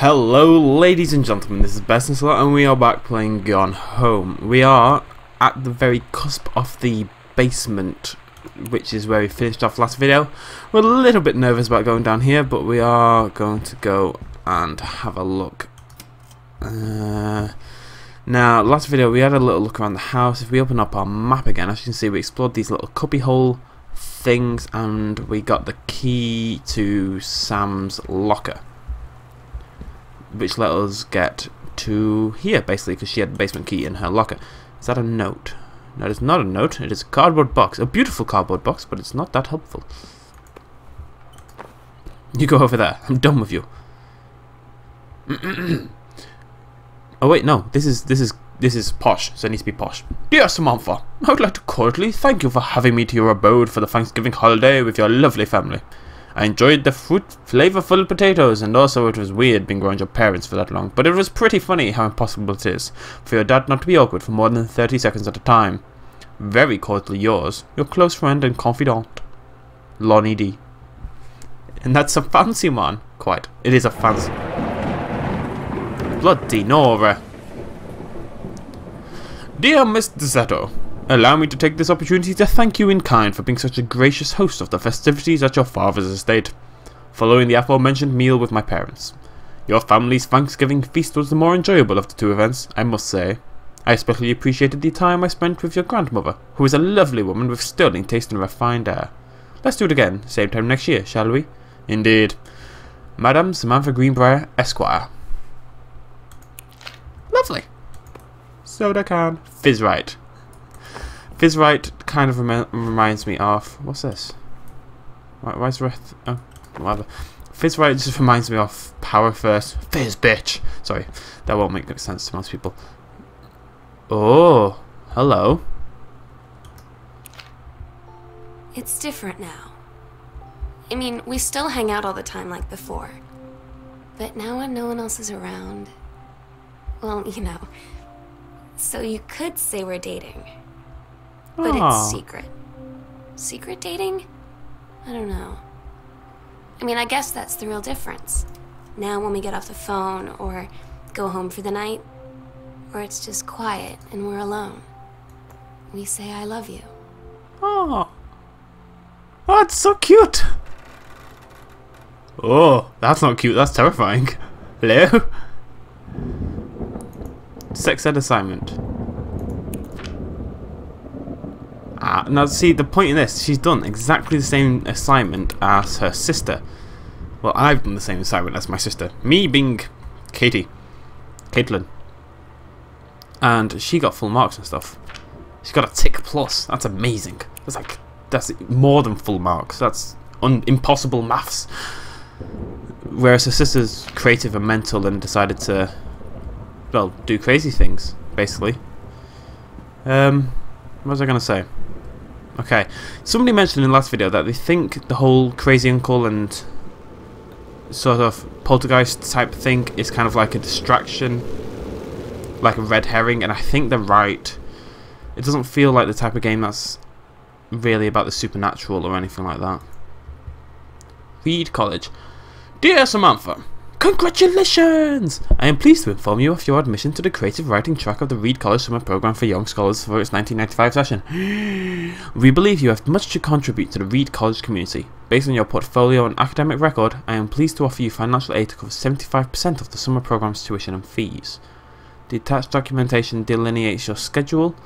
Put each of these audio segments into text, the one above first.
Hello ladies and gentlemen, this is BestInSlot and we are back playing Gone Home. We are at the very cusp of the basement, which is where we finished off last video. We're a little bit nervous about going down here, but we are going to go and have a look. Now, last video we had a little look around the house. If we open up our map again, as you can see, we explored these little cubbyhole things and we got the key to Sam's locker, which let us get to here, basically, because she had the basement key in her locker. Is that a note? No, it is not a note. It is a cardboard box. A beautiful cardboard box, but it's not that helpful. You go over there. I'm done with you. Oh wait, no. This is posh, so it needs to be posh. Dear Samantha, I would like to cordially thank you for having me to your abode for the Thanksgiving holiday with your lovely family. I enjoyed the flavorful potatoes, and also it was weird being around your parents for that long, but it was pretty funny how impossible it is for your dad not to be awkward for more than 30 seconds at a time. Very cordially yours, your close friend and confidant, Lonnie D. And that's a fancy one. Quite. It is a fancy. Bloody Nora. Dear Miss Desetto, allow me to take this opportunity to thank you in kind for being such a gracious host of the festivities at your father's estate, following the aforementioned meal with my parents. Your family's Thanksgiving feast was the more enjoyable of the two events, I must say. I especially appreciated the time I spent with your grandmother, who is a lovely woman with sterling taste and refined air. Let's do it again, same time next year, shall we? Indeed. Madam Samantha Greenbrier, Esquire. Lovely. Soda can. Fizzrite. Fizzrite kind of reminds me of... What's this? Why is Wrath... Oh, whatever. Fizzrite just reminds me of Power First. Fizz, bitch! Sorry, that won't make sense to most people. Oh, hello. It's different now. I mean, we still hang out all the time like before. But now when no one else is around... Well, you know. So you could say we're dating. But it's secret. Secret dating? I don't know. I mean, I guess that's the real difference. Now when we get off the phone, or go home for the night, or it's just quiet and we're alone, we say I love you. Oh. Oh, it's so cute. Oh, that's not cute, that's terrifying. Hello? Sex ed assignment. Now see, the point in this, she's done exactly the same assignment as her sister. Well, I've done the same assignment as my sister. Me being Caitlin. And she got full marks and stuff. She got a tick plus. That's amazing. That's more than full marks. That's impossible maths. Whereas her sister's creative and mental and decided to, well, do crazy things, basically. What was I going to say? Okay, somebody mentioned in the last video that they think the whole crazy uncle and sort of poltergeist type thing is kind of like a distraction, like a red herring, and I think they're right. It doesn't feel like the type of game that's really about the supernatural or anything like that. Reed College. Dear Samantha, congratulations! I am pleased to inform you of your admission to the creative writing track of the Reed College Summer Program for Young Scholars for its 1995 session. We believe you have much to contribute to the Reed College community. Based on your portfolio and academic record, I am pleased to offer you financial aid to cover 75% of the summer program's tuition and fees. The attached documentation delineates your schedule,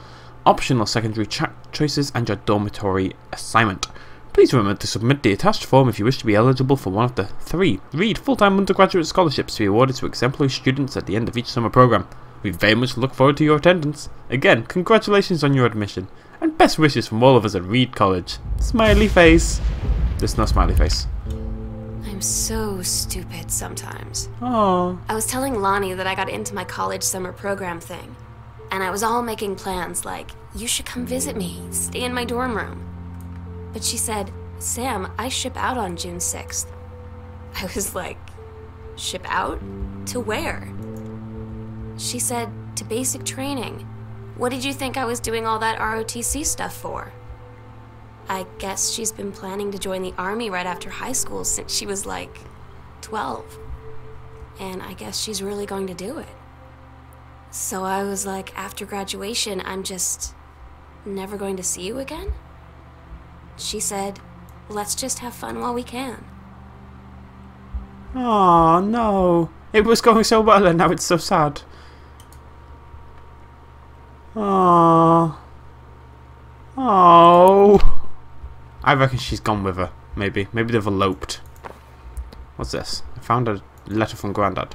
optional secondary track choices, and your dormitory assignment. Please remember to submit the attached form if you wish to be eligible for one of the 3 Reed full-time undergraduate scholarships to be awarded to exemplary students at the end of each summer program. We very much look forward to your attendance. Again, congratulations on your admission, and best wishes from all of us at Reed College. Smiley face. There's no smiley face. I'm so stupid sometimes. Aww. I was telling Lonnie that I got into my college summer program thing, and I was all making plans like, you should come visit me, stay in my dorm room. But she said, Sam, I ship out on June 6th. I was like, ship out? To where? She said, to basic training. What did you think I was doing all that ROTC stuff for? I guess she's been planning to join the army right after high school since she was like 12. and I guess she's really going to do it. So I was like, after graduation, I'm just never going to see you again? She said, let's just have fun while we can. Oh no. It was going so well and now it's so sad. Oh. Oh. I reckon she's gone with her. Maybe. Maybe they've eloped. What's this? I found a letter from Grandad.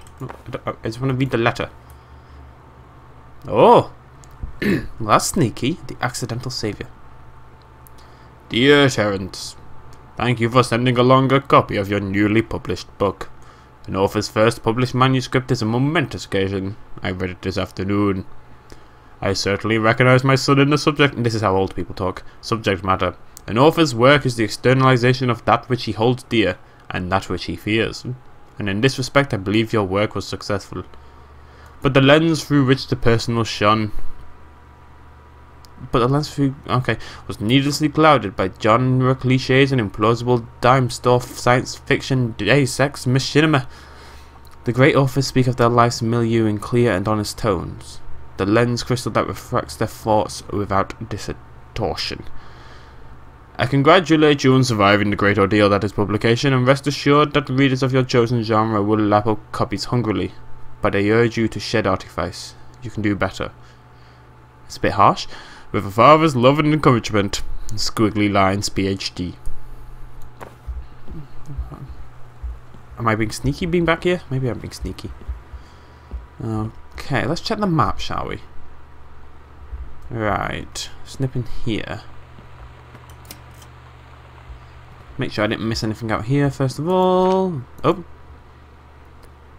I just want to read the letter. Oh. Well, that's sneaky. The accidental savior. Dear Terence, thank you for sending along a copy of your newly published book. An author's first published manuscript is a momentous occasion. I read it this afternoon. I certainly recognize my son in the subject, and this is how old people talk, subject matter. An author's work is the externalization of that which he holds dear, and that which he fears. And in this respect I believe your work was successful. But the lens through which the person was shone... was needlessly clouded by genre cliches and implausible dime store science fiction, sex, machinima. The great authors speak of their life's milieu in clear and honest tones. The lens crystal that reflects their thoughts without distortion. I congratulate you on surviving the great ordeal that is publication, and rest assured that the readers of your chosen genre will lap up copies hungrily. But I urge you to shed artifice. You can do better. It's a bit harsh. With a father's love and encouragement. Squiggly lines, PhD. Am I being sneaky being back here? Maybe I'm being sneaky. Okay, let's check the map, shall we? Right. Snip in here. Make sure I didn't miss anything out here, first of all. Oh.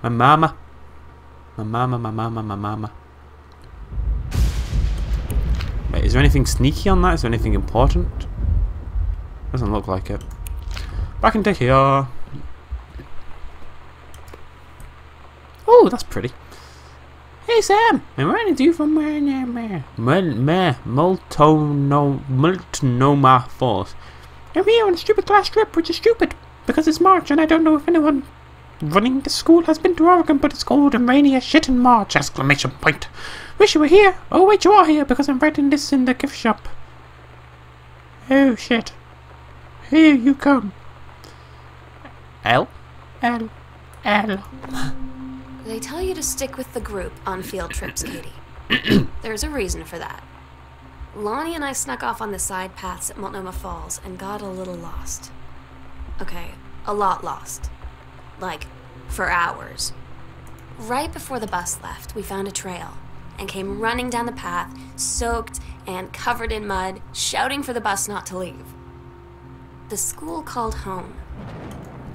My mama. My mama, my mama, my mama. Wait, is there anything sneaky on that? Is there anything important? Doesn't look like it. Back into here. Oh, that's pretty. Hey Sam, I'm running to you from Multnomah Falls. I'm here on a stupid class trip, which is stupid, because it's March and I don't know if anyone running the school has been to Oregon, but it's cold and rainy as shit in March! Exclamation point. Wish you were here. Oh wait, you are here, because I'm writing this in the gift shop. Oh shit. Here you come. L? L. L. They tell you to stick with the group on field trips, Katie. There's a reason for that. Lonnie and I snuck off on the side paths at Multnomah Falls and got a little lost. Okay, a lot lost. Like, for hours. Right before the bus left, we found a trail and came running down the path, soaked and covered in mud, shouting for the bus not to leave. The school called home.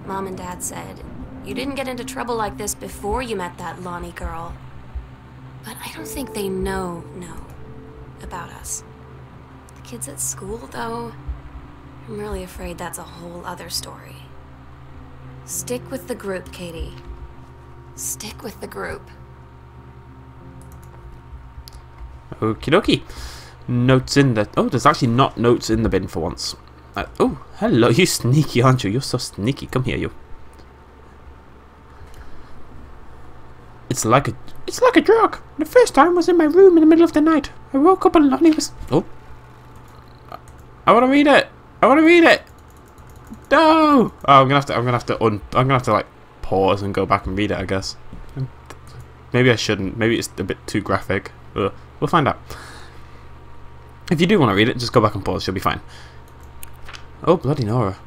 Mom and Dad said, "You didn't get into trouble like this before you met that Lonnie girl." But I don't think they know about us. The kids at school, though, I'm really afraid that's a whole other story. Stick with the group, Katie. Stick with the group. Okie dokie. Notes in the... Oh, there's actually not notes in the bin for once. Oh, hello. You sneaky, aren't you? You're so sneaky. Come here, you. It's like a drug. The first time was in my room in the middle of the night. I woke up and Lonnie was... Oh. I want to read it. I want to read it. No. Oh, I'm gonna have to like pause and go back and read it, I guess. Maybe I shouldn't. Maybe it's a bit too graphic. Ugh. We'll find out. If you do want to read it, just go back and pause. You'll be fine. Oh, bloody Nora.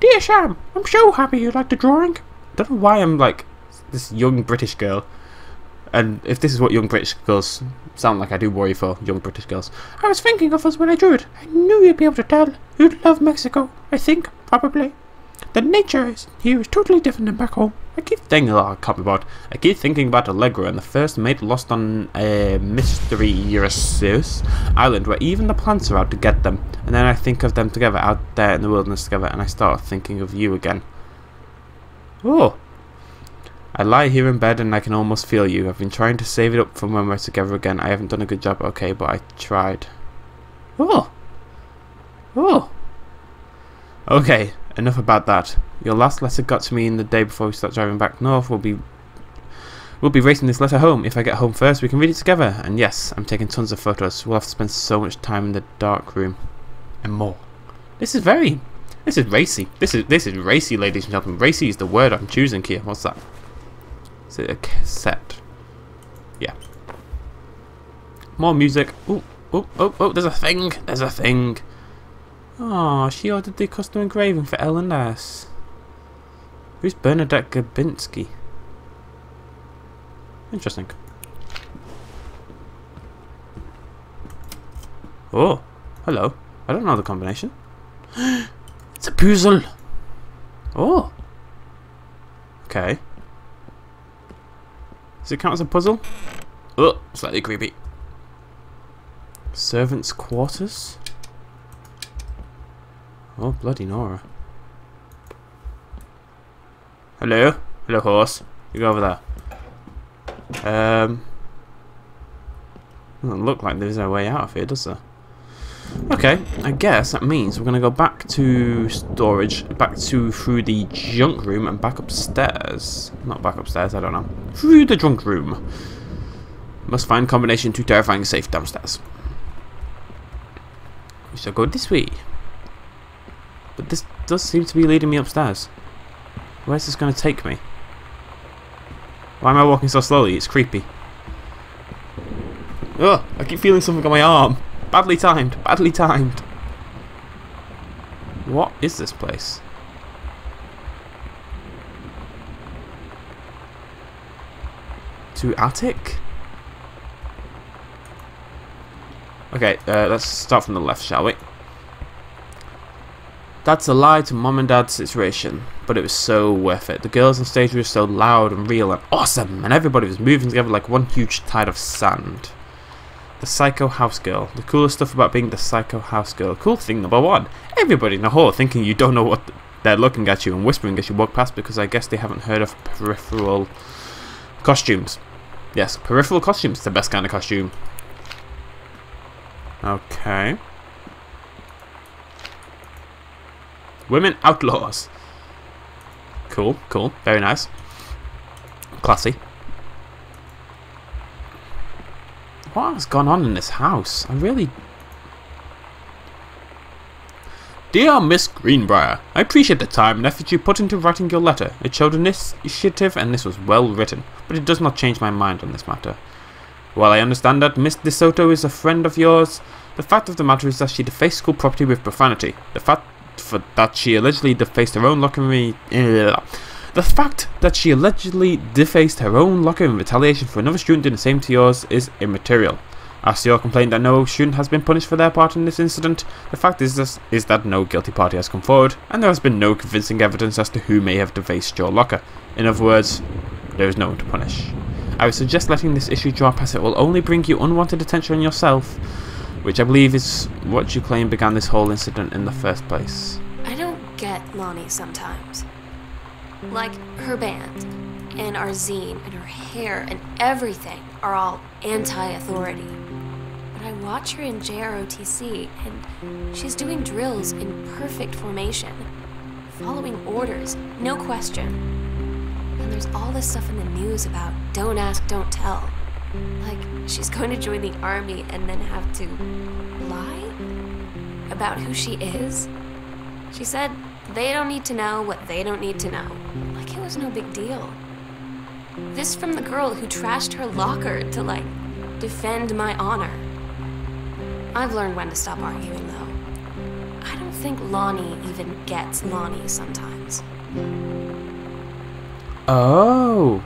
Dear Sam, I'm so happy you like the drawing. I don't know why I'm like this young British girl. And if this is what young British girls sound like, I do worry for young British girls. I was thinking of us when I drew it. I knew you'd be able to tell. You'd love Mexico, I think, probably. The nature here is totally different than back home. I keep thinking about Allegra and the first mate lost on a mysterious island where even the plants are out to get them. And then I think of them together out there in the wilderness together, and I start thinking of you again. Oh. I lie here in bed and I can almost feel you. I've been trying to save it up for when we're together again. I haven't done a good job, okay, but I tried. Oh. Oh. Okay, enough about that. Your last letter got to me in the day before we start driving back north. We'll be racing this letter home. If I get home first, we can read it together. And yes, I'm taking tons of photos. We'll have to spend so much time in the dark room. And more. This is racy. This is racy, ladies and gentlemen. Racy is the word I'm choosing here. What's that? Is it a cassette? Yeah. More music. Oh, oh, oh, oh, there's a thing. There's a thing. Oh, she ordered the custom engraving for L and S. Who's Bernadette Gabinski? Interesting. Oh, hello. I don't know the combination. It's a puzzle. Oh. Okay. Does it count as a puzzle? Oh, slightly creepy. Servants' quarters? Oh, bloody Nora. Hello? Hello, horse. You go over there. Doesn't look like there's a way out of here, does there? Okay, I guess that means we're going to go back to storage, through the junk room and back upstairs. Not back upstairs, I don't know. Through the junk room. Must find combination to terrifying safe downstairs. We shall go this way. But this does seem to be leading me upstairs. Where's this going to take me? Why am I walking so slowly? It's creepy. Ugh, I keep feeling something on my arm. Badly timed. Badly timed. What is this place? To attic? Okay, let's start from the left, shall we? That's a lie to mom and dad's situation, but it was so worth it. The girls on stage were so loud and real and awesome, and everybody was moving together like one huge tide of sand. The psycho house girl. The coolest stuff about being the psycho house girl. Cool thing number one. Everybody in the hall thinking you don't know what they're looking at you and whispering as you walk past because I guess they haven't heard of peripheral costumes. Yes, peripheral costumes. The best kind of costume. Okay. Women outlaws. Cool, cool. Very nice. Classy. What has gone on in this house? I really... Dear Miss Greenbriar, I appreciate the time and effort you put into writing your letter. It showed initiative and this was well written, but it does not change my mind on this matter. While I understand that Miss DeSoto is a friend of yours, the fact of the matter is that she defaced school property with profanity. The fact that she allegedly defaced her own locker in retaliation for another student doing the same to yours is immaterial. As to your complaint that no student has been punished for their part in this incident, the fact is that no guilty party has come forward, and there has been no convincing evidence as to who may have defaced your locker. In other words, there is no one to punish. I would suggest letting this issue drop as it will only bring you unwanted attention on yourself, which I believe is what you claim began this whole incident in the first place. I don't get Lonnie sometimes. Like, her band, and our zine, and her hair, and everything are all anti-authority. But I watch her in JROTC, and she's doing drills in perfect formation, following orders, no question. And there's all this stuff in the news about don't ask, don't tell. Like, she's going to join the army and then have to lie about who she is. She said they don't need to know what they don't need to know. Like it was no big deal. This from the girl who trashed her locker to, like, defend my honor. I've learned when to stop arguing, though. I don't think Lonnie even gets Lonnie sometimes. Oh.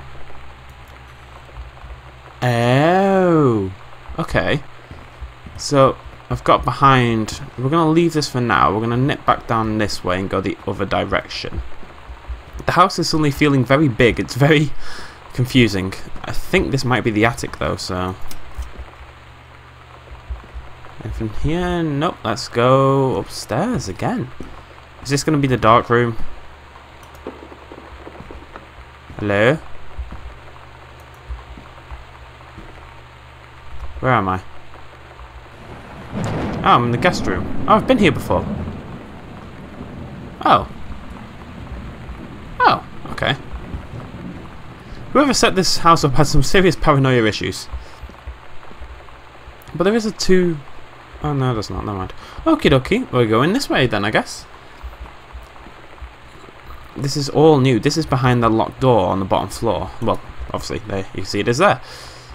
Oh. Okay. So, I've got behind... We're going to leave this for now. We're going to nip back down this way and go the other direction. The house is suddenly feeling very big. It's very confusing. I think this might be the attic, though, so... And from here... Nope, let's go upstairs again. Is this going to be the dark room? Hello? Where am I? Oh, I'm in the guest room. Oh, I've been here before. Oh. Okay. Whoever set this house up has some serious paranoia issues. But there is a two... Oh no, there's not. Never mind. Okie dokie. We're going this way then, I guess. This is all new. This is behind the locked door on the bottom floor. Well, obviously, there you can see it is there.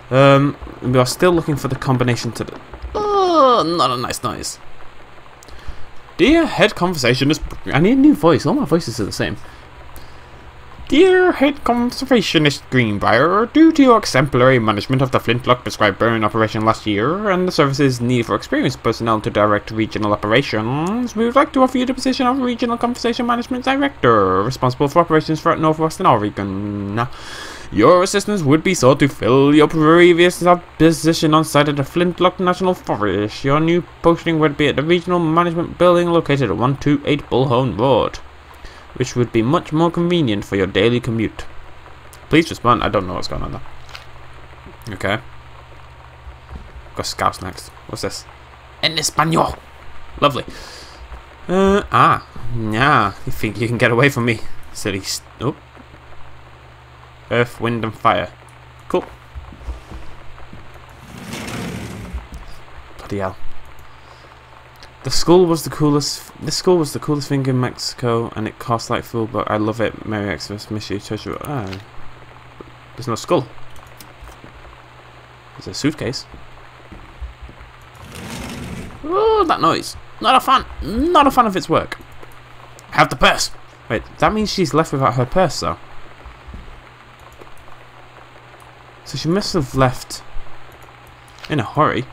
We are still looking for the combination to the... Oh, not a nice noise. Dear head conversationist... I need a new voice. All my voices are the same. Dear head conservationist Greenbrier, due to your exemplary management of the Flintlock prescribed burn operation last year and the service's need for experienced personnel to direct regional operations, we would like to offer you the position of Regional Conversation Management Director, responsible for operations throughout Northwestern Oregon. Your assistance would be sought to fill your previous position on site at the Flintlock National Forest. Your new posting would be at the Regional Management Building located at 128 Bullhorn Road, which would be much more convenient for your daily commute. Please respond. I don't know what's going on there. Okay. Got scouts next. What's this? En español. Lovely. Yeah. You think you can get away from me? Silly. Oh. Earth, wind, and fire. Cool. Bloody hell. This school was the coolest thing in Mexico, and it cost like fool, but I love it. Merry Xmas, miss you, treasure. Oh. There's no skull. There's a suitcase. Oh, that noise. Not a fan. Not a fan of its work. Have the purse. Wait, that means she's left without her purse, though. So she must have left in a hurry.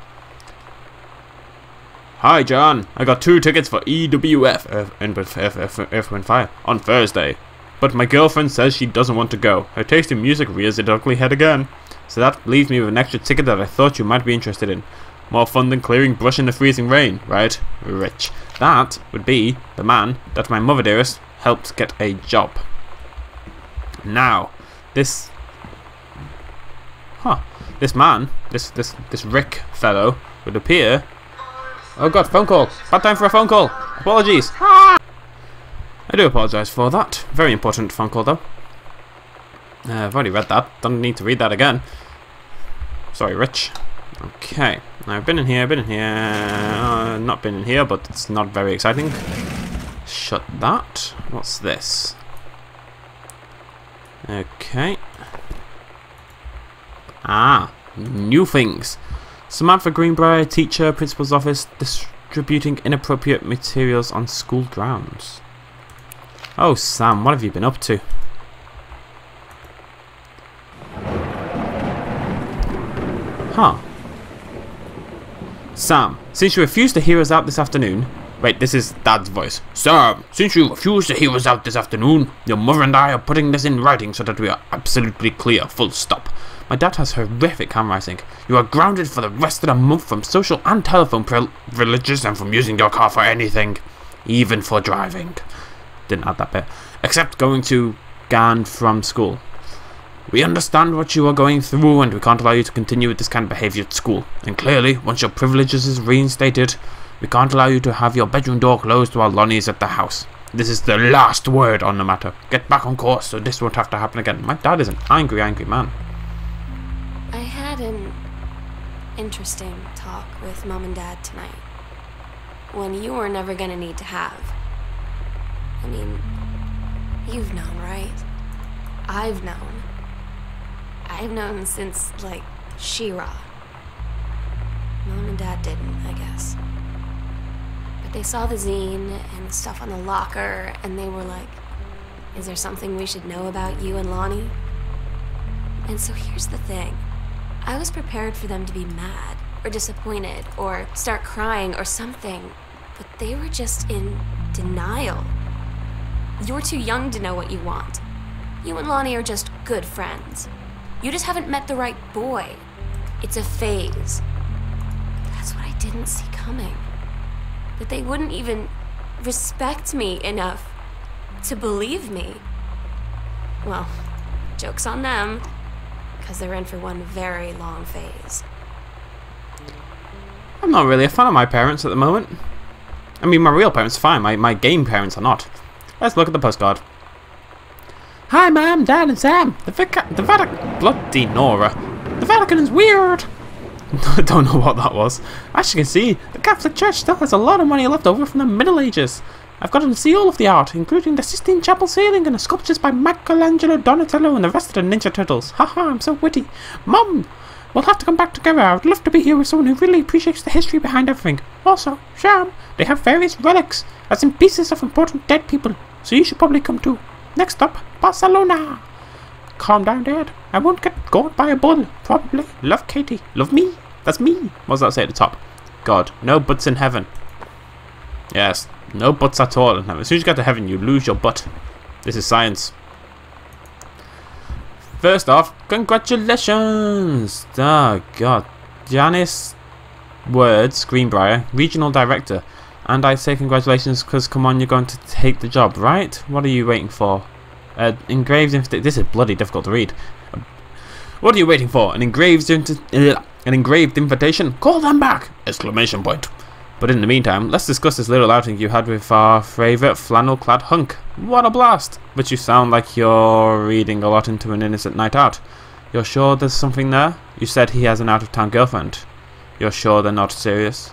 Hi John, I got 2 tickets for EWF, Earth, Wind, Fire, on Thursday. But my girlfriend says she doesn't want to go. Her taste in music rears its ugly head again. So that leaves me with an extra ticket that I thought you might be interested in. More fun than clearing brush in the freezing rain, right? Rich. That would be the man that my mother dearest helped get a job. Now, this man, this Rick fellow would appear... Oh god, phone call. Bad time for a phone call. Apologies. I do apologise for that. Very important phone call though. I've already read that. Don't need to read that again. Sorry, Rich. Okay. Now I've been in here, not been in here, but it's not very exciting. Shut that. What's this? Okay. Ah, new things. Samantha Greenbrier, teacher, principal's office, distributing inappropriate materials on school grounds. Oh, Sam, what have you been up to? Huh. Sam, since you refused to hear us out this afternoon... Wait, this is Dad's voice. Sam, since you refused to hear us out this afternoon, your mother and I are putting this in writing so that we are absolutely clear, full stop. My dad has horrific handwriting. You are grounded for the rest of the month from social and telephone privileges and from using your car for anything. Even for driving. Didn't add that bit. Except going to and from school. We understand what you are going through and we can't allow you to continue with this kind of behaviour at school. And clearly, once your privileges is reinstated, we can't allow you to have your bedroom door closed while Lonnie is at the house. This is the last word on the matter. Get back on course so this won't have to happen again. My dad is an angry, angry man. I had an interesting talk with Mom and Dad tonight. One you were never gonna need to have. I mean, you've known, right? I've known. I've known since, like, She-Ra. Mom and Dad didn't, I guess. But they saw the zine and the stuff on the locker, and they were like, is there something we should know about you and Lonnie? And so here's the thing. I was prepared for them to be mad, or disappointed, or start crying, or something. But they were just in denial. You're too young to know what you want. You and Lonnie are just good friends. You just haven't met the right boy. It's a phase. That's what I didn't see coming. That they wouldn't even respect me enough to believe me. Well, joke's on them, because they're in for one very long phase. I'm not really a fan of my parents at the moment. I mean, my real parents are fine. My game parents are not. Let's look at the postcard. Hi, Mom, Dad, and Sam. The Vatican... Bloody Nora. The Vatican is weird. I don't know what that was. As you can see, the Catholic Church still has a lot of money left over from the Middle Ages. I've gotten to see all of the art, including the Sistine Chapel ceiling and the sculptures by Michelangelo, Donatello, and the rest of the Ninja Turtles. Haha, I'm so witty. Mom, we'll have to come back together. I would love to be here with someone who really appreciates the history behind everything. Also, Sam, they have various relics, as in pieces of important dead people, so you should probably come too. Next up, Barcelona. Calm down, Dad. I won't get gored by a bull. Probably. Love Katie. Love me. That's me. What does that say at the top? God. No butts in heaven. Yes. No butts at all in heaven. As soon as you get to heaven, you lose your butt. This is science. First off, congratulations. Oh, God. Janice Words, Greenbrier, Regional Director. And I say congratulations because, come on, you're going to take the job, right? What are you waiting for? Engraved invitation. This is bloody difficult to read. What are you waiting for? An engraved invitation? Call them back! Exclamation point. But in the meantime, let's discuss this little outing you had with our favourite flannel-clad hunk. What a blast! But you sound like you're reading a lot into an innocent night out. You're sure there's something there? You said he has an out-of-town girlfriend. You're sure they're not serious?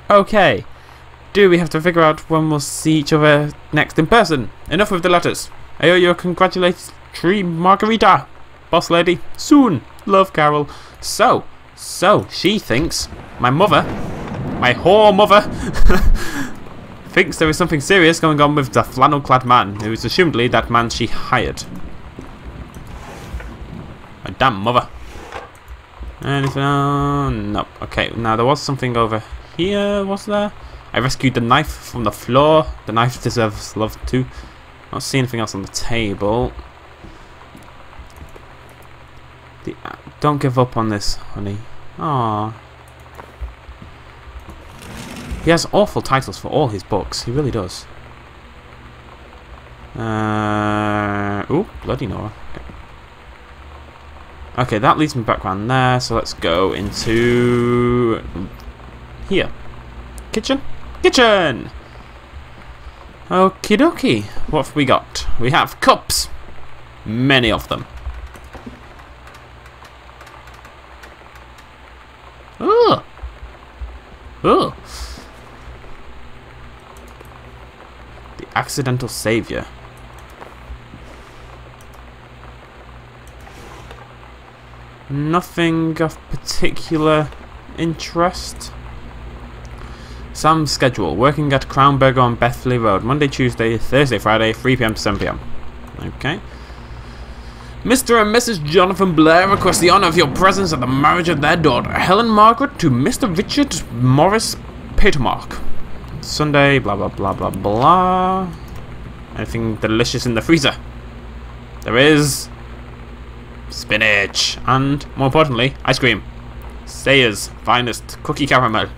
Okay. Do we have to figure out when we'll see each other next in person? Enough with the letters. I owe you a congratulatory margarita. Boss lady, soon. Love, Carol. So, she thinks my mother, my whore mother, thinks there is something serious going on with the flannel-clad man, who is assumedly that man she hired. My damn mother. Anything else? No. Okay, now there was something over here, was there? I rescued the knife from the floor. The knife deserves love too. Not see anything else on the table. Don't give up on this, honey. Aww. He has awful titles for all his books. He really does. Ooh, bloody Nora. Okay, that leads me back around there. So let's go into here. Kitchen? Kitchen! Okie dokie. What have we got? We have cups. Many of them. Ooh. Ooh. The accidental savior. Nothing of particular interest. Sam's schedule. Working at Crown Burger on Bethley Road. Monday, Tuesday, Thursday, Friday, 3 PM to 7 PM. Okay. Mr. and Mrs. Jonathan Blair request the honour of your presence at the marriage of their daughter, Helen Margaret, to Mr. Richard Morris Petermark. Sunday, blah, blah, blah, blah, blah. Anything delicious in the freezer? There is spinach. And, more importantly, ice cream. Sayers' finest cookie caramel.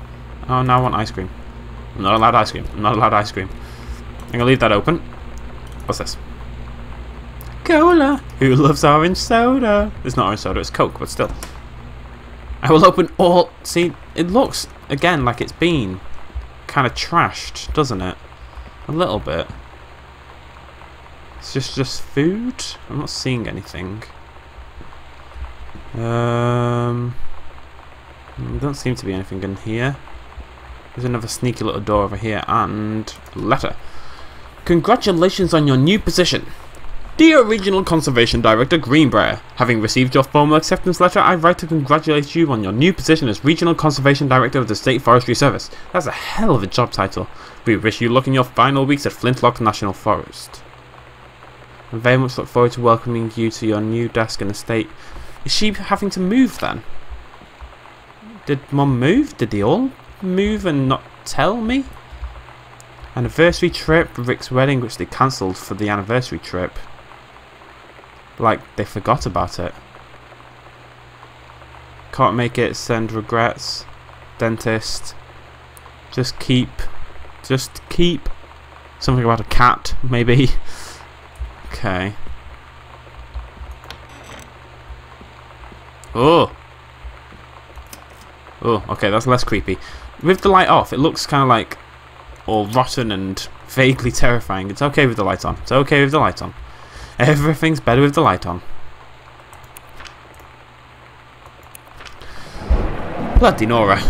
Oh, now I want ice cream. I'm not allowed ice cream. I'm not allowed ice cream. I'm going to leave that open. What's this? Cola. Who loves orange soda? It's not orange soda, it's Coke, but still. I will open all... See, it looks, again, like it's been kind of trashed, doesn't it? A little bit. It's just food? I'm not seeing anything. There don't seem to be anything in here. There's another sneaky little door over here, and letter. Congratulations on your new position. Dear Regional Conservation Director Greenbrier, having received your formal acceptance letter, I write to congratulate you on your new position as Regional Conservation Director of the State Forestry Service. That's a hell of a job title. We wish you luck in your final weeks at Flintlock National Forest. I very much look forward to welcoming you to your new desk in the state. Is she having to move then? Did Mum move? Did they all move and not tell me? Anniversary trip, Rick's wedding, which they cancelled for the anniversary trip. Like they forgot about it. Can't make it, send regrets. Dentist. Just keep. Something about a cat, maybe. Okay. Oh. Oh, okay, that's less creepy. With the light off, it looks kind of like all rotten and vaguely terrifying. It's okay with the light on. It's okay with the light on. Everything's better with the light on. Bloody Nora.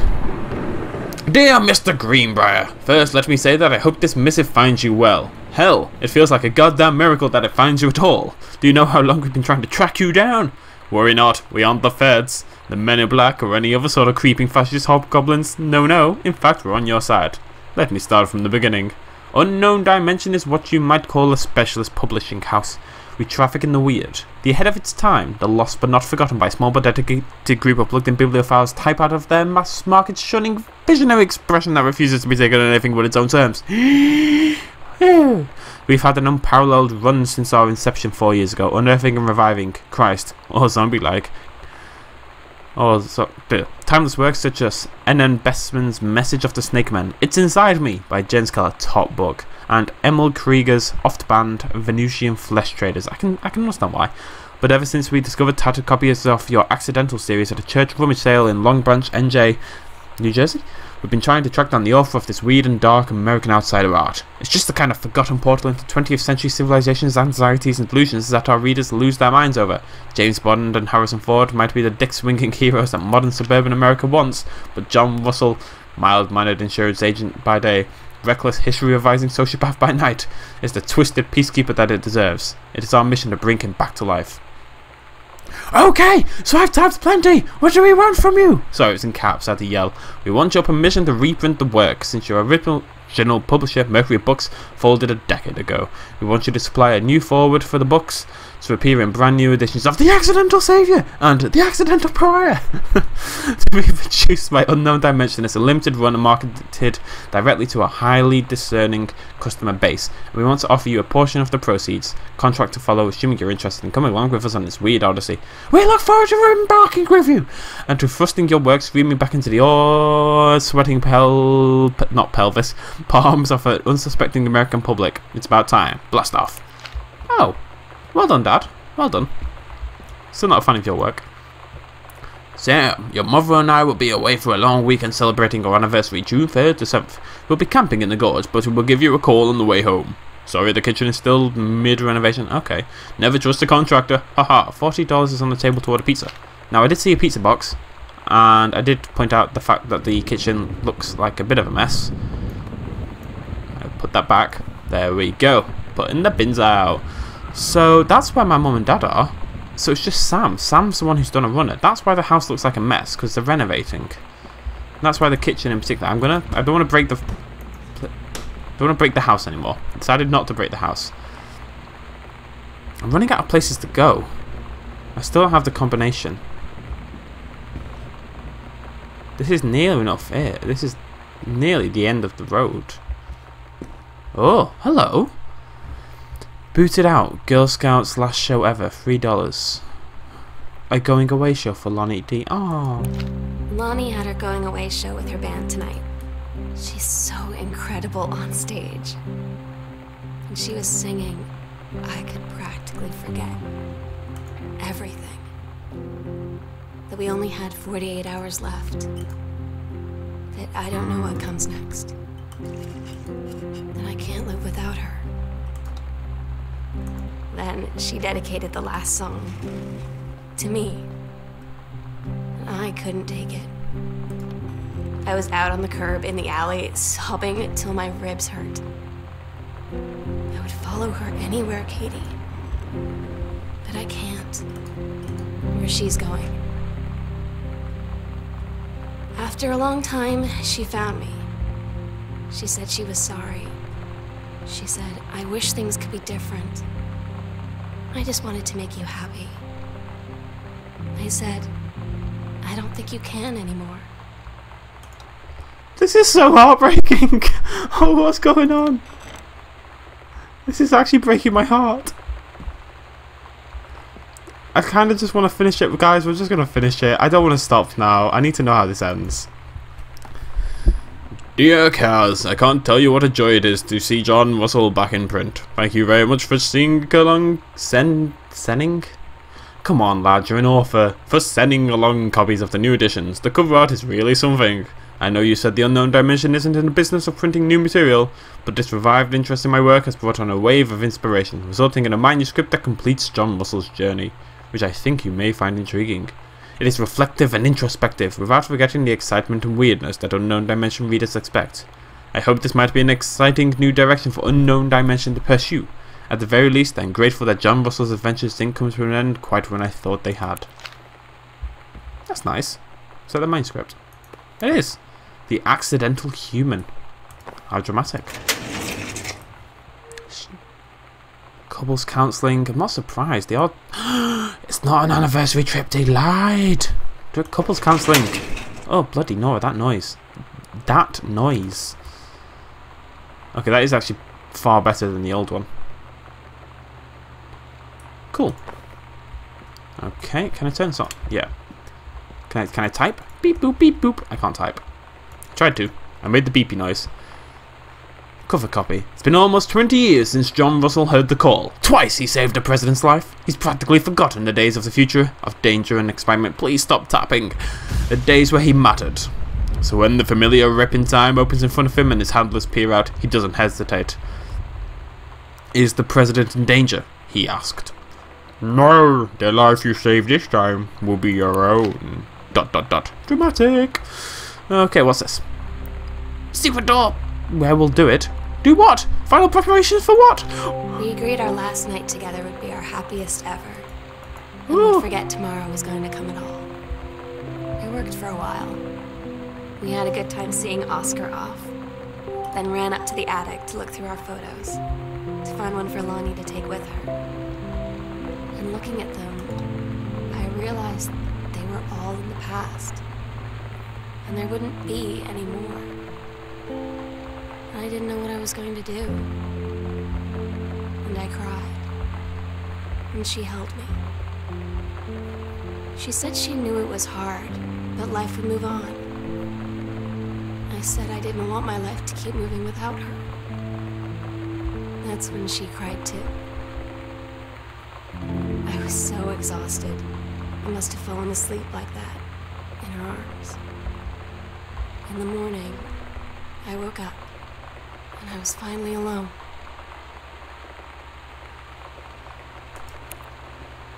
Dear Mr. Greenbrier, first let me say that I hope this missive finds you well. Hell, it feels like a goddamn miracle that it finds you at all. Do you know how long we've been trying to track you down? Worry not, we aren't the feds, the men in black, or any other sort of creeping fascist hobgoblins. No, in fact we're on your side. Let me start from the beginning. Unknown Dimension is what you might call a specialist publishing house. We traffic in the weird, the ahead of its time, the lost but not forgotten by a small but dedicated group of plugged-in bibliophiles type out of their mass market shunning visionary expression that refuses to be taken on anything but its own terms. We've had an unparalleled run since our inception 4 years ago, unearthing and reviving Christ, or zombie-like, or timeless works such as N.N. Bestman's Message of the Snake Man, It's Inside Me by Jens Keller, top book, and Emil Krieger's oft-banned Venusian Flesh Traders. I can understand why. But ever since we discovered tattered copies of your Accidental series at a church rummage sale in Long Branch, NJ, New Jersey, we've been trying to track down the author of this weird and dark American outsider art. It's just the kind of forgotten portal into 20th century civilization's anxieties and delusions that our readers lose their minds over. James Bond and Harrison Ford might be the dick-swinging heroes that modern suburban America wants, but John Russell, mild-mannered insurance agent by day, reckless history-revising sociopath by night, is the twisted peacekeeper that it deserves. It is our mission to bring him back to life. Okay, so I've typed plenty. What do we want from you? Sorry, it's in caps. I had to yell. We want your permission to reprint the work, since your original publisher, Mercury Books, folded a decade ago. We want you to supply a new foreword for the books to appear in brand new editions of The Accidental Saviour and The Accidental Pariah. To be produced by Unknown Dimension as a limited run and marketed directly to a highly discerning customer base. And we want to offer you a portion of the proceeds. Contract to follow, assuming you're interested in coming along with us on this weird odyssey. We look forward to embarking with you and to thrusting your work screaming back into the sweating pelvis palms of an unsuspecting American public. It's about time. Blast off. Oh. Well done, Dad. Well done. Still not a fan of your work. Sam, your mother and I will be away for a long weekend celebrating our anniversary, June 3rd to 7th. We'll be camping in the gorge, but we will give you a call on the way home. Sorry, the kitchen is still mid-renovation. Okay. Never trust a contractor. Haha, $40 is on the table to order pizza. Now, I did see a pizza box, and I did point out the fact that the kitchen looks like a bit of a mess. I'll put that back. There we go. Putting the bins out. So that's where my mum and dad are. So it's just Sam. Sam's the one who's done a runner. That's why the house looks like a mess, because they're renovating. And that's why the kitchen in particular. I don't want to break the house anymore. I decided not to break the house. I'm running out of places to go. I still don't have the combination. This is near enough here. This is nearly the end of the road. Oh, hello. Booted out, Girl Scouts last show ever, $3. A going away show for Lonnie D. Oh. Lonnie had her going away show with her band tonight. She's so incredible on stage. And she was singing, I could practically forget everything. That we only had 48 hours left. That I don't know what comes next. That I can't live without her. Then she dedicated the last song to me. And I couldn't take it. I was out on the curb in the alley, sobbing till my ribs hurt. I would follow her anywhere, Katie. But I can't. Where she's going. After a long time, she found me. She said she was sorry. She said, I wish things could be different. I just wanted to make you happy. I said, I don't think you can anymore. This is so heartbreaking. Oh, what's going on? This is actually breaking my heart. I kind of just want to finish it. Guys, we're just going to finish it. I don't want to stop now. I need to know how this ends. Dear Kaz, I can't tell you what a joy it is to see John Russell back in print. Thank you very much for sending? Come on, lad, you're an author. For sending along copies of the new editions. The cover art is really something. I know you said the unknown dimension isn't in the business of printing new material, but this revived interest in my work has brought on a wave of inspiration, resulting in a manuscript that completes John Russell's journey, which I think you may find intriguing. It is reflective and introspective, without forgetting the excitement and weirdness that unknown dimension readers expect. I hope this might be an exciting new direction for unknown dimension to pursue. At the very least, I am grateful that John Russell's adventures didn't come to an end quite when I thought they had. That's nice. Is that the manuscript? It is. The Accidental Human. How dramatic. Couples counselling. I'm not surprised. They are. It's not an anniversary trip. They lied. Couples counselling. Oh, bloody no, that noise. That noise. Okay, that is actually far better than the old one. Cool. Okay, can I turn this on? Yeah. Can I type? Beep boop beep boop. I can't type. Tried to. I made the beepy noise. Cover copy. It's been almost 20 years since John Russell heard the call. Twice he saved a president's life. He's practically forgotten the days of the future, of danger and excitement. Please stop tapping. The days where he mattered. So when the familiar rip in time opens in front of him and his handlers peer out, he doesn't hesitate. Is the president in danger? He asked. No, the life you save this time will be your own. ... Dramatic. Okay, what's this? Secret door. Where we'll do it. Do what? Final preparations for what? We agreed our last night together would be our happiest ever. And we'd forget tomorrow was going to come at all. It worked for a while. We had a good time seeing Oscar off. Then ran up to the attic to look through our photos. To find one for Lonnie to take with her. And looking at them, I realized they were all in the past. And there wouldn't be any more. I didn't know what I was going to do. And I cried. And she held me. She said she knew it was hard, but life would move on. I said I didn't want my life to keep moving without her. That's when she cried too. I was so exhausted. I must have fallen asleep like that, in her arms. In the morning, I woke up. And I was finally alone.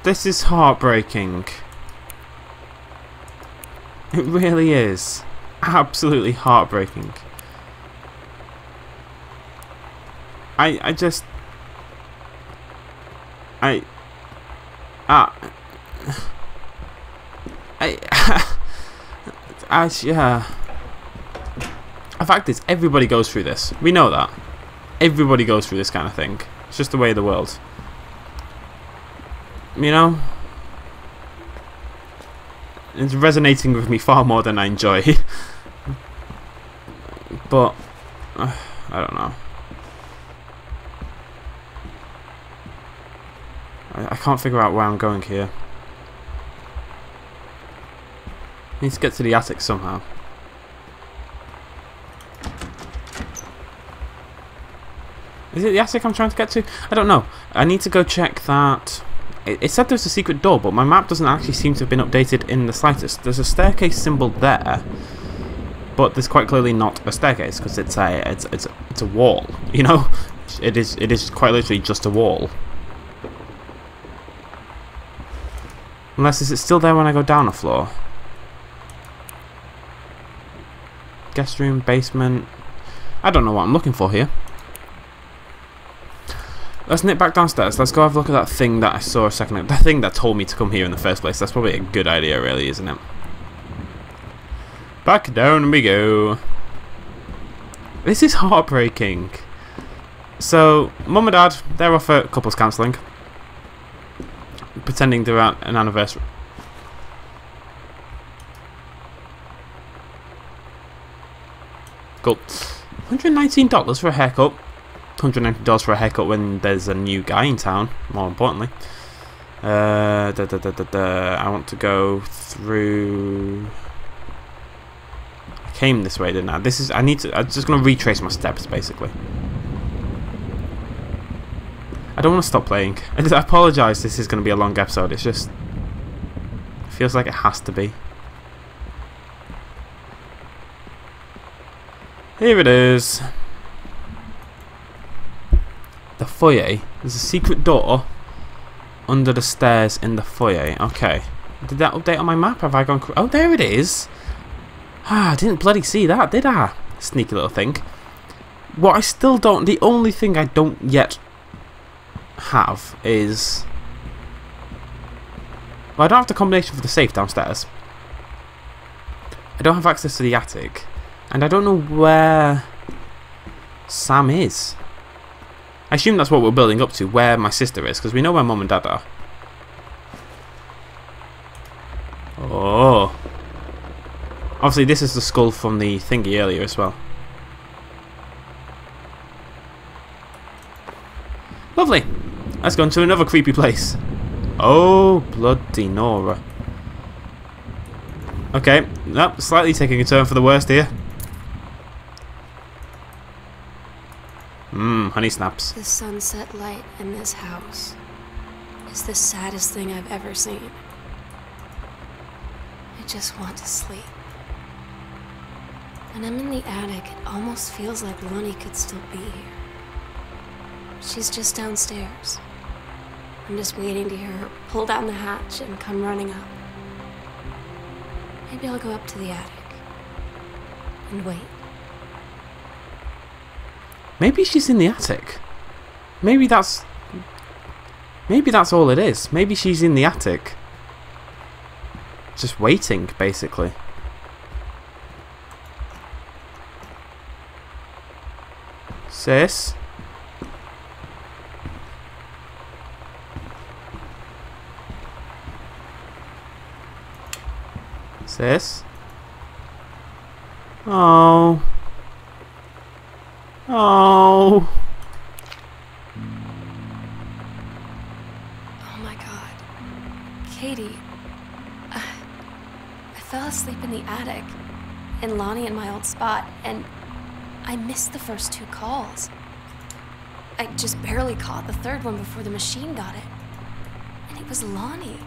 This is heartbreaking. It really is. Absolutely heartbreaking. Yeah. The fact is, everybody goes through this. We know that. Everybody goes through this kind of thing. It's just the way of the world. You know? It's resonating with me far more than I enjoy. But, I don't know. I can't figure out where I'm going here. I need to get to the attic somehow. Is it the attic I'm trying to get to? I don't know. I need to go check that. It said there's a secret door, but my map doesn't actually seem to have been updated in the slightest. There's a staircase symbol there, but there's quite clearly not a staircase because it's a wall. You know, it is quite literally just a wall. Unless is it still there when I go down a floor? Guest room, basement. I don't know what I'm looking for here. Let's nip back downstairs. Let's go have a look at that thing that I saw a second ago. The thing that told me to come here in the first place. That's probably a good idea, really, isn't it? Back down we go. This is heartbreaking. So, Mum and Dad, they're off at couples counselling. Pretending they're at an anniversary. Cool. $119 for a haircut. $190 for a haircut when there's a new guy in town, more importantly. I want to go through... I came this way, didn't I? I'm just going to retrace my steps, basically. I don't want to stop playing. I apologise, this is going to be a long episode. It's just... It feels like it has to be. Here it is. The foyer. There's a secret door under the stairs in the foyer. Okay. Did that update on my map? Have I gone... Oh, there it is. Ah, I didn't bloody see that, did I? Sneaky little thing. What I still don't... The only thing I don't yet have is... Well, I don't have the combination for the safe downstairs. I don't have access to the attic. And I don't know where Sam is. I assume that's what we're building up to, where my sister is, because we know where Mum and Dad are. Oh. Obviously, this is the skull from the thingy earlier as well. Lovely. Let's go into another creepy place. Oh, bloody Nora. Okay, nope, slightly taking a turn for the worst here. Honey snaps. The sunset light in this house is the saddest thing I've ever seen. I just want to sleep. When I'm in the attic, it almost feels like Lonnie could still be here. She's just downstairs. I'm just waiting to hear her pull down the hatch and come running up. Maybe I'll go up to the attic and wait. Maybe she's in the attic. Maybe that's all it is. Maybe she's in the attic. Just waiting, basically. Sis? Sis? Oh. Oh. Oh my God. Katie. I fell asleep in the attic, and Lonnie in my old spot, and I missed the first 2 calls. I just barely caught the third one before the machine got it. And it was Lonnie,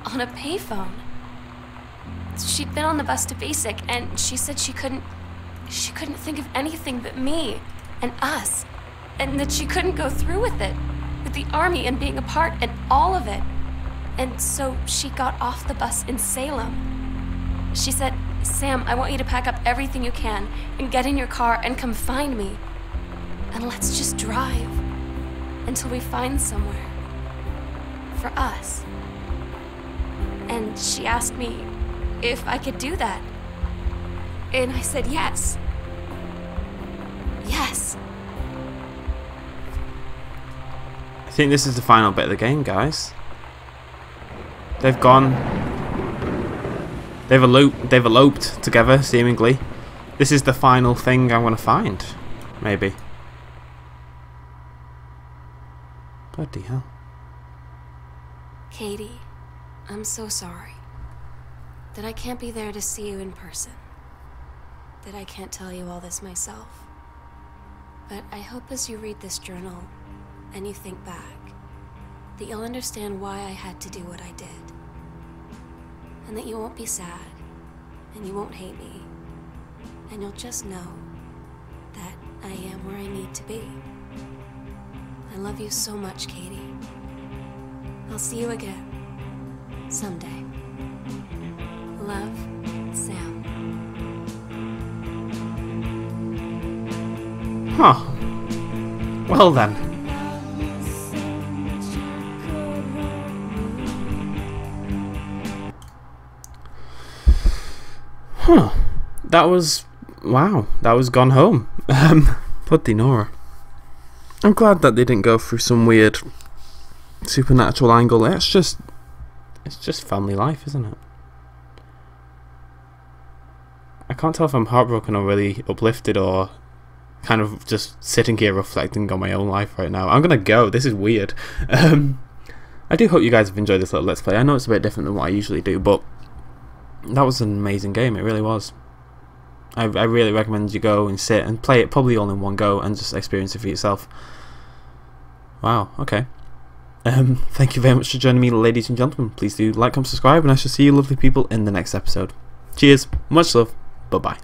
on a payphone. She'd been on the bus to basic, and she said she couldn't think of anything but me and us, and that she couldn't go through with it, with the army and being apart and all of it. And so she got off the bus in Salem. She said, "Sam, I want you to pack up everything you can and get in your car and come find me. And let's just drive until we find somewhere for us." And she asked me if I could do that. And I said yes. Yes. I think this is the final bit of the game, guys. They've gone. They've eloped together, seemingly. This is the final thing I'm going to find. Maybe. Bloody hell. Katie, I'm so sorry that I can't be there to see you in person. That I can't tell you all this myself. But I hope as you read this journal and you think back, that you'll understand why I had to do what I did. And that you won't be sad, and you won't hate me, and you'll just know that I am where I need to be. I love you so much, Katie. I'll see you again someday. Love, Sam. Huh. Well then. Huh. That was... Wow. That was Gone Home. Bloody Nora. I'm glad that they didn't go through some weird supernatural angle. It's just family life, isn't it? I can't tell if I'm heartbroken or really uplifted or kind of just sitting here reflecting on my own life right now. I'm gonna go. This is weird. I do hope you guys have enjoyed this little Let's Play. I know it's a bit different than what I usually do, but that was an amazing game. It really was. I really recommend you go and sit and play it probably all in one go and just experience it for yourself. Wow, okay. Thank you very much for joining me, ladies and gentlemen. Please do like, comment, subscribe, and I shall see you lovely people in the next episode. Cheers, much love, bye-bye.